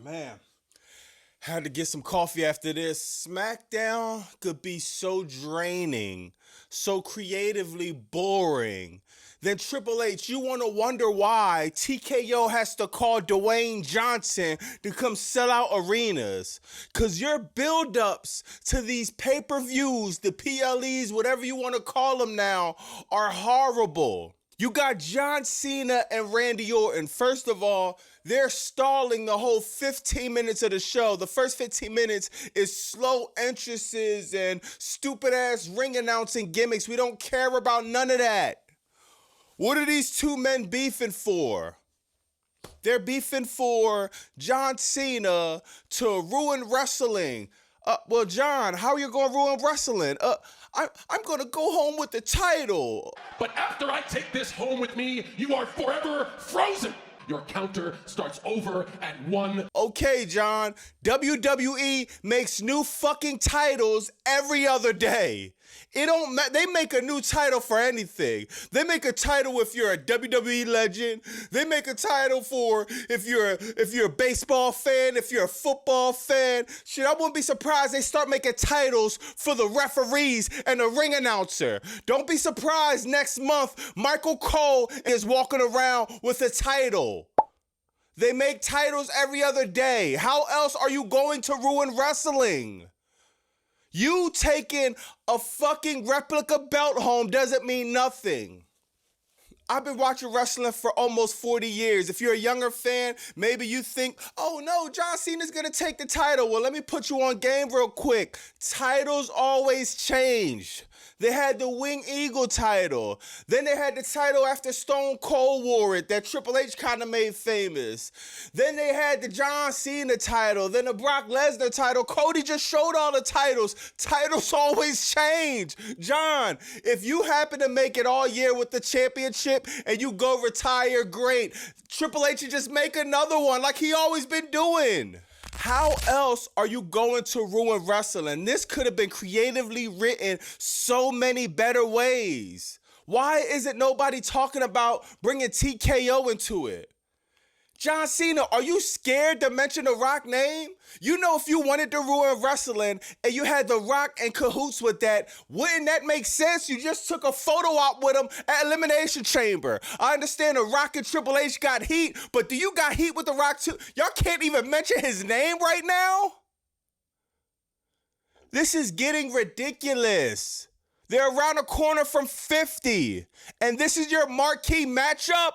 Man, had to get some coffee after this. SmackDown could be so draining, so creatively boring. Then Triple H, you want to wonder why TKO has to call Dwayne Johnson to come sell out arenas. Because your build-ups to these pay-per-views, the PLEs, whatever you want to call them now, are horrible. You got John Cena and Randy Orton. First of all, they're stalling the whole 15 minutes of the show. The first 15 minutes is slow entrances and stupid-ass ring announcing gimmicks. We don't care about none of that. What are these two men beefing for? They're beefing for John Cena to ruin wrestling. Well, John, how are you going to ruin wrestling? I'm going to go home with the title. But after I take this home with me, you are forever frozen. Your counter starts over at 1. Okay, John, WWE makes new fucking titles every other day. They make a new title for anything. They make a title if you're a WWE legend. They make a title for if you're a baseball fan, if you're a football fan. Shit, I wouldn't be surprised they start making titles for the referees and the ring announcer. Don't be surprised next month Michael Cole is walking around with a title. They make titles every other day. How else are you going to ruin wrestling? You taking a fucking replica belt home doesn't mean nothing. I've been watching wrestling for almost 40 years. If you're a younger fan, maybe you think, oh no, John Cena's gonna take the title. Well, let me put you on game real quick. Titles always change. They had the Wing Eagle title. Then they had the title after Stone Cold wore it that Triple H kind of made famous. Then they had the John Cena title. Then the Brock Lesnar title. Cody just showed all the titles. Titles always change. John, if you happen to make it all year with the championship and you go retire, great. Triple H should just make another one like he always been doing. How else are you going to ruin wrestling? This could have been creatively written so many better ways. Why isn't nobody talking about bringing TKO into it? John Cena, are you scared to mention the Rock name? You know, if you wanted to ruin wrestling and you had the Rock in cahoots with that, wouldn't that make sense? You just took a photo op with him at Elimination Chamber. I understand the Rock and Triple H got heat, but do you got heat with the Rock too? Y'all can't even mention his name right now? This is getting ridiculous. They're around a corner from 50, and this is your marquee matchup?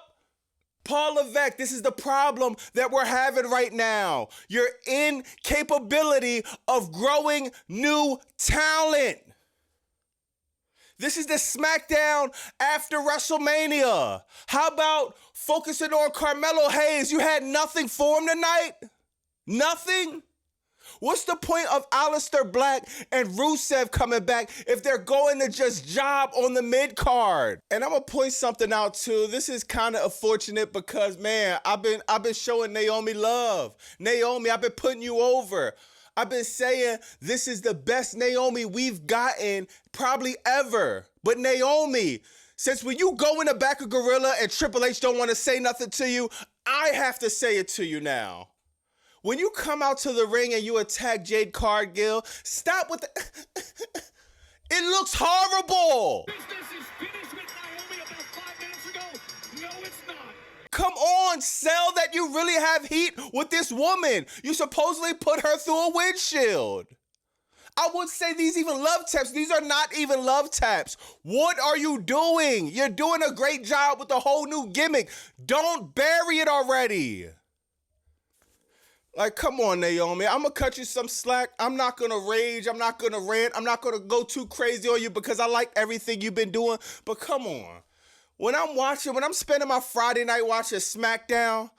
Paul Levesque, this is the problem that we're having right now. Your incapability of growing new talent. This is the SmackDown after WrestleMania. How about focusing on Carmelo Hayes? You had nothing for him tonight? Nothing? What's the point of Aleister Black and Rusev coming back if they're going to just job on the mid-card? And I'm going to point something out, too. This is kind of unfortunate because, man, I've been showing Naomi love. Naomi, I've been putting you over. I've been saying this is the best Naomi we've gotten probably ever. But Naomi, since when you go in the back of Gorilla and Triple H don't want to say nothing to you, I have to say it to you now. When you come out to the ring and you attack Jade Cargill, stop with the... It looks horrible! Business is finished with Naomi about 5 minutes ago. No, it's not. Come on, sell that you really have heat with this woman. You supposedly put her through a windshield. I would say these even love taps. These are not even love taps. What are you doing? You're doing a great job with the whole new gimmick. Don't bury it already. Like, come on, Naomi. I'm going to cut you some slack. I'm not going to rage. I'm not going to rant. I'm not going to go too crazy on you because I like everything you've been doing. But come on. When I'm spending my Friday night watching SmackDown,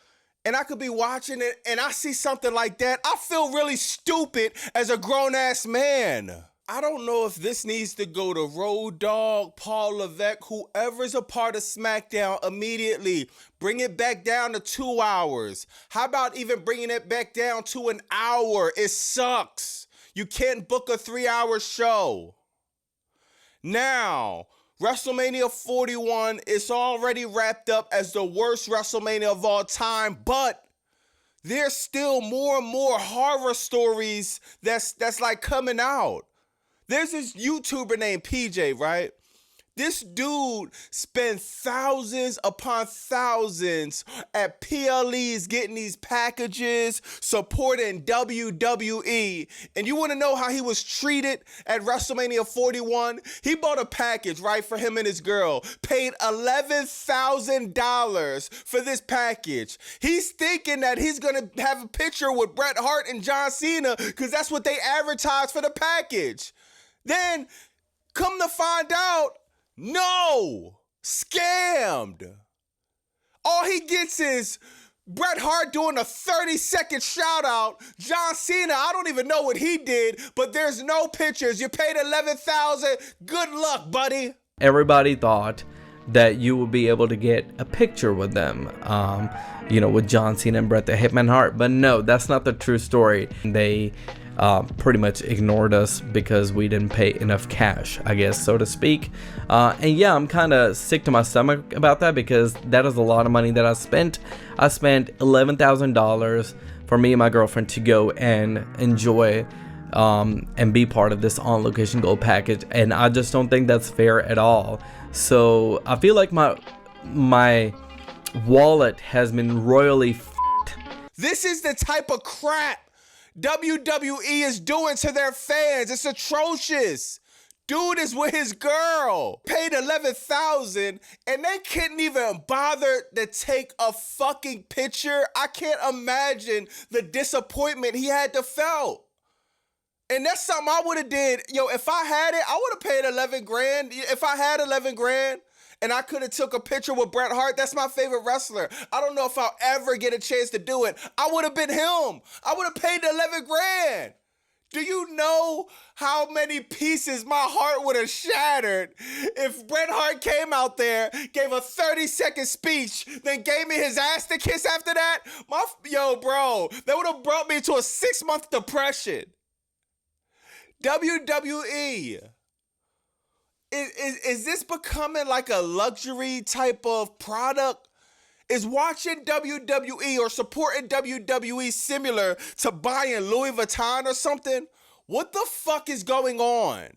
and I could be watching it, and I see something like that, I feel really stupid as a grown-ass man. I don't know if this needs to go to Road Dogg, Paul Levesque, whoever's a part of SmackDown immediately. Bring it back down to 2 hours. How about even bringing it back down to an hour? It sucks. You can't book a 3-hour show. Now, WrestleMania 41 is already wrapped up as the worst WrestleMania of all time, but there's still more and more horror stories that's like coming out. There's this YouTuber named PJ, right? This dude spent thousands upon thousands at PLEs getting these packages, supporting WWE. And you want to know how he was treated at WrestleMania 41? He bought a package, right, for him and his girl. Paid $11,000 for this package. He's thinking that he's going to have a picture with Bret Hart and John Cena because that's what they advertised for the package. Then, come to find out, no, scammed. All he gets is Bret Hart doing a 30-second shout out. John Cena, I don't even know what he did, but there's no pictures. You paid $11,000. Good luck, buddy. Everybody thought that you would be able to get a picture with them, with John Cena and Bret the Hitman Hart. But no, that's not the true story. They pretty much ignored us because we didn't pay enough cash, I guess, so to speak. And yeah, I'm kind of sick to my stomach about that because that is a lot of money that I spent. I spent $11,000 for me and my girlfriend to go and enjoy and be part of this On Location Gold package, and I just don't think that's fair at all. So I feel like my wallet has been royally f***ed. This is the type of crap WWE is doing to their fans. It's atrocious. Dude is with his girl. Paid $11,000 and they couldn't even bother to take a fucking picture. I can't imagine the disappointment he had to felt. And that's something I would have did. Yo, if I had it, I would have paid 11 grand. If I had 11 grand and I could have took a picture with Bret Hart, that's my favorite wrestler. I don't know if I'll ever get a chance to do it. I would have been him. I would have paid the 11 grand. Do you know how many pieces my heart would have shattered if Bret Hart came out there, gave a 30-second speech, then gave me his ass to kiss after that? Bro, that would have brought me to a 6-month depression. WWE, is this becoming like a luxury type of product? Is watching WWE or supporting WWE similar to buying Louis Vuitton or something? What the fuck is going on?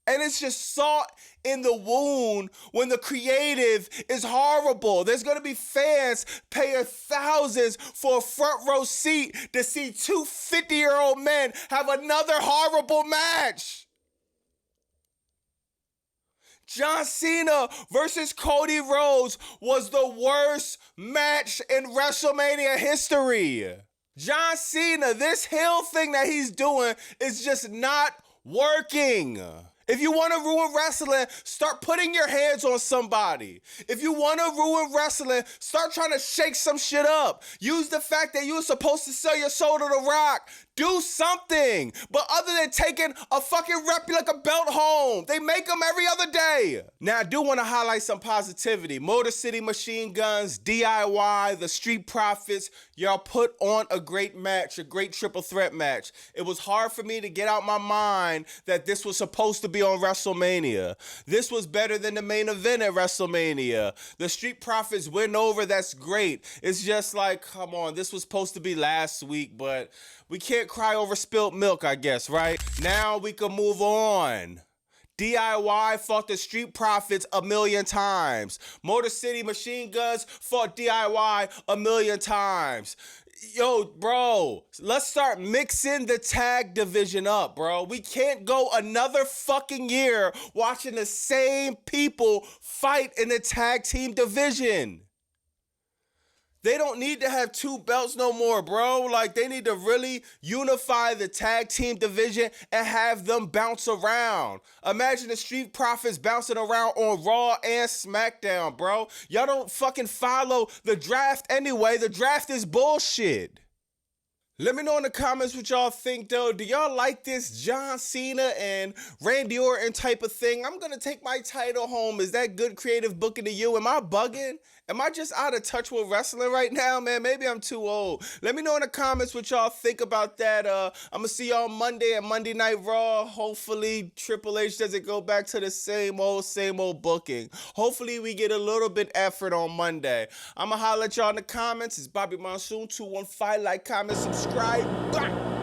And it's just salt in the wound when the creative is horrible. There's going to be fans paying thousands for a front row seat to see two 50-year-old men have another horrible match. John Cena versus Cody Rhodes was the worst match in WrestleMania history. John Cena, this heel thing that he's doing is just not working. If you want to ruin wrestling, start putting your hands on somebody. If you want to ruin wrestling, start trying to shake some shit up. Use the fact that you were supposed to sell your soul to The Rock. Do something. But other than taking a fucking replica belt home, they make them every other day. Now, I do want to highlight some positivity. Motor City Machine Guns, DIY, the Street Profits, y'all put on a great match, a great triple threat match. It was hard for me to get out my mind that this was supposed to be on WrestleMania. This was better than the main event at WrestleMania. The Street Profits win over, that's great. It's just like, come on, this was supposed to be last week, but we can't cry over spilt milk, I guess, right? Now we can move on. DIY fought the Street Profits 1,000,000 times. Motor City Machine Guns fought DIY 1,000,000 times. Yo, bro, let's start mixing the tag division up, bro. We can't go another fucking year watching the same people fight in the tag team division. They don't need to have 2 belts no more, bro. Like, they need to really unify the tag team division and have them bounce around. Imagine the Street Profits bouncing around on Raw and SmackDown, bro. Y'all don't fucking follow the draft anyway. The draft is bullshit. Let me know in the comments what y'all think, though. Do y'all like this John Cena and Randy Orton type of thing? I'm going to take my title home. Is that good creative booking to you? Am I bugging? Am I just out of touch with wrestling right now, man? Maybe I'm too old. Let me know in the comments what y'all think about that. I'm gonna see y'all Monday at Monday Night Raw. Hopefully Triple H doesn't go back to the same old booking. Hopefully we get a little bit effort on Monday. I'm gonna holler at y'all in the comments. It's Bobby Monsoon 215. Like, comment, subscribe. Bye.